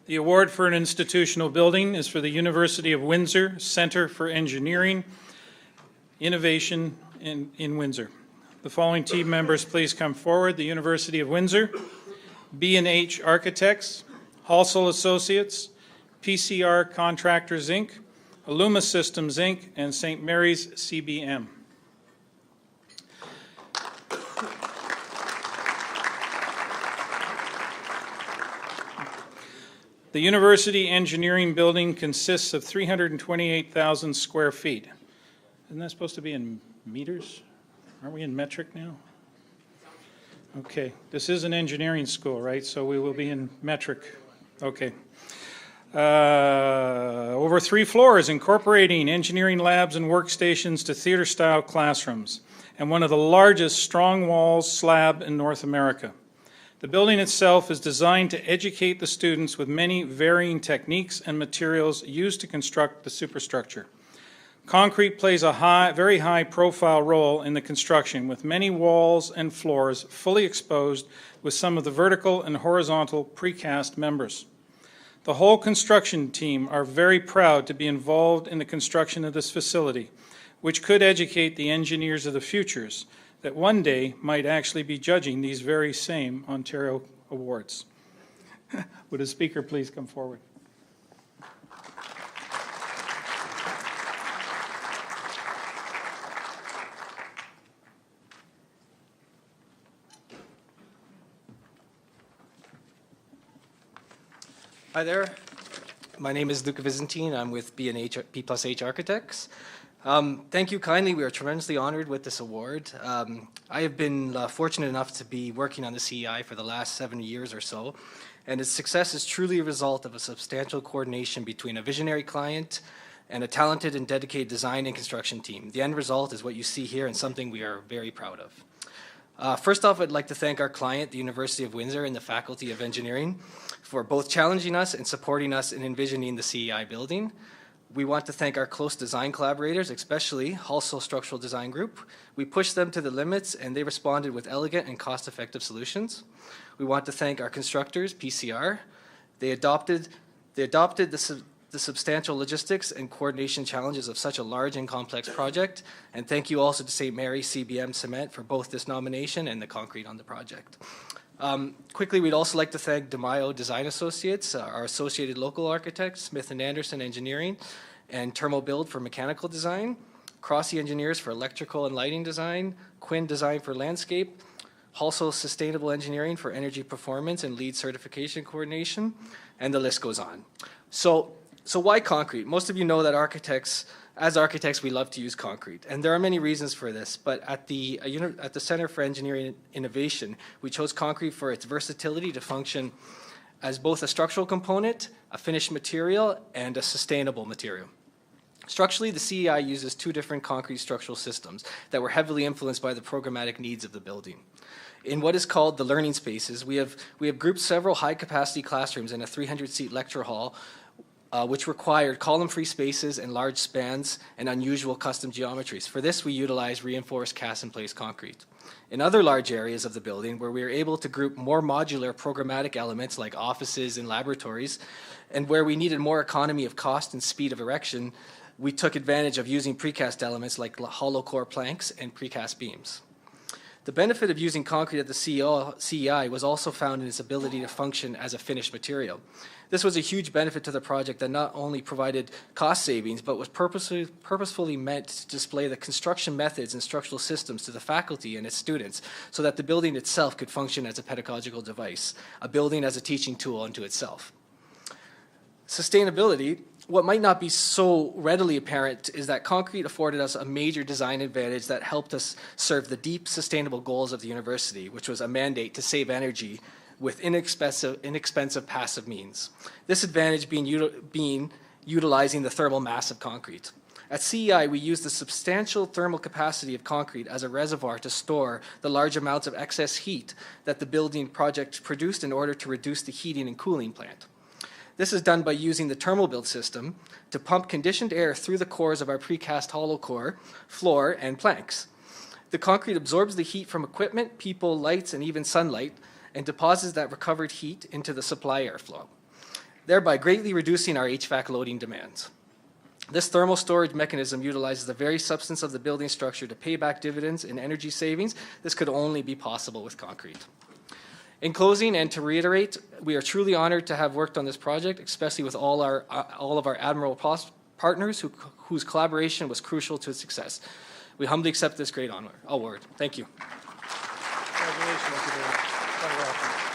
The award for an institutional building is for the University of Windsor Centre for Engineering Innovation in Windsor. The following team members please come forward. The University of Windsor, B+H Architects, Halsall Associates, PCR Contractors Inc, Aluma Systems Inc, and St. Marys CBM. The University Engineering Building consists of 328,000 square feet. Isn't that supposed to be in meters? Aren't we in metric now? Okay, this is an engineering school, right? So we will be in metric. Okay. Over 3 floors, incorporating engineering labs and workstations to theater-style classrooms, and one of the largest strong walls slab in North America. The building itself is designed to educate the students with many varying techniques and materials used to construct the superstructure. Concrete plays a very high profile role in the construction, with many walls and floors fully exposed with some of the vertical and horizontal precast members. The whole construction team are very proud to be involved in the construction of this facility, which could educate the engineers of the futures that one day might actually be judging these very same Ontario awards. Would a speaker please come forward? Hi there. My name is Luca Vizentine. I'm with B+H Architects. Thank you kindly. We are tremendously honored with this award. I have been fortunate enough to be working on the CEI for the last 7 years or so, and its success is truly a result of a substantial coordination between a visionary client and a talented and dedicated design and construction team. The end result is what you see here and something we are very proud of. First off, I'd like to thank our client, the University of Windsor, and the Faculty of Engineering for both challenging us and supporting us in envisioning the CEI building. We want to thank our close design collaborators, especially Halsall Structural Design Group. We pushed them to the limits and they responded with elegant and cost-effective solutions. We want to thank our constructors, PCR. They adopted the substantial logistics and coordination challenges of such a large and complex project. And thank you also to St. Marys CBM Cement for both this nomination and the concrete on the project. Quickly, we'd also like to thank DeMaio Design Associates, our associated local architects, Smith & Anderson Engineering, and Thermobuild for mechanical design, Crossy Engineers for electrical and lighting design, Quinn Design for landscape, Halsall Sustainable Engineering for energy performance and LEED certification coordination, and the list goes on. So why concrete? Most of you know that as architects, we love to use concrete, and there are many reasons for this, but at the Center for Engineering Innovation, we chose concrete for its versatility to function as both a structural component, a finished material, and a sustainable material. Structurally, the CEI uses 2 different concrete structural systems that were heavily influenced by the programmatic needs of the building. In what is called the learning spaces, we have grouped several high-capacity classrooms in a 300-seat lecture hall which required column-free spaces and large spans and unusual custom geometries. For this, we utilize reinforced cast-in-place concrete. In other large areas of the building, where we are able to group more modular programmatic elements like offices and laboratories, and where we needed more economy of cost and speed of erection, we took advantage of using precast elements like hollowcore planks and precast beams. The benefit of using concrete at the CEI was also found in its ability to function as a finished material. This was a huge benefit to the project that not only provided cost savings, but was purposefully meant to display the construction methods and structural systems to the faculty and its students so that the building itself could function as a pedagogical device, a building as a teaching tool unto itself. Sustainability. What might not be so readily apparent is that concrete afforded us a major design advantage that helped us serve the deep sustainable goals of the university, which was a mandate to save energy with inexpensive passive means. This advantage being utilizing the thermal mass of concrete. At CEI, we use the substantial thermal capacity of concrete as a reservoir to store the large amounts of excess heat that the building project produced in order to reduce the heating and cooling plant. This is done by using the Thermobuild system to pump conditioned air through the cores of our precast hollow core, floor, and planks. The concrete absorbs the heat from equipment, people, lights, and even sunlight, and deposits that recovered heat into the supply airflow. thereby greatly reducing our HVAC loading demands. This thermal storage mechanism utilizes the very substance of the building structure to pay back dividends in energy savings. This could only be possible with concrete. In closing, and to reiterate, we are truly honored to have worked on this project, especially with all of our admirable partners whose collaboration was crucial to its success. We humbly accept this great award. Thank you. Congratulations. Thank you very much.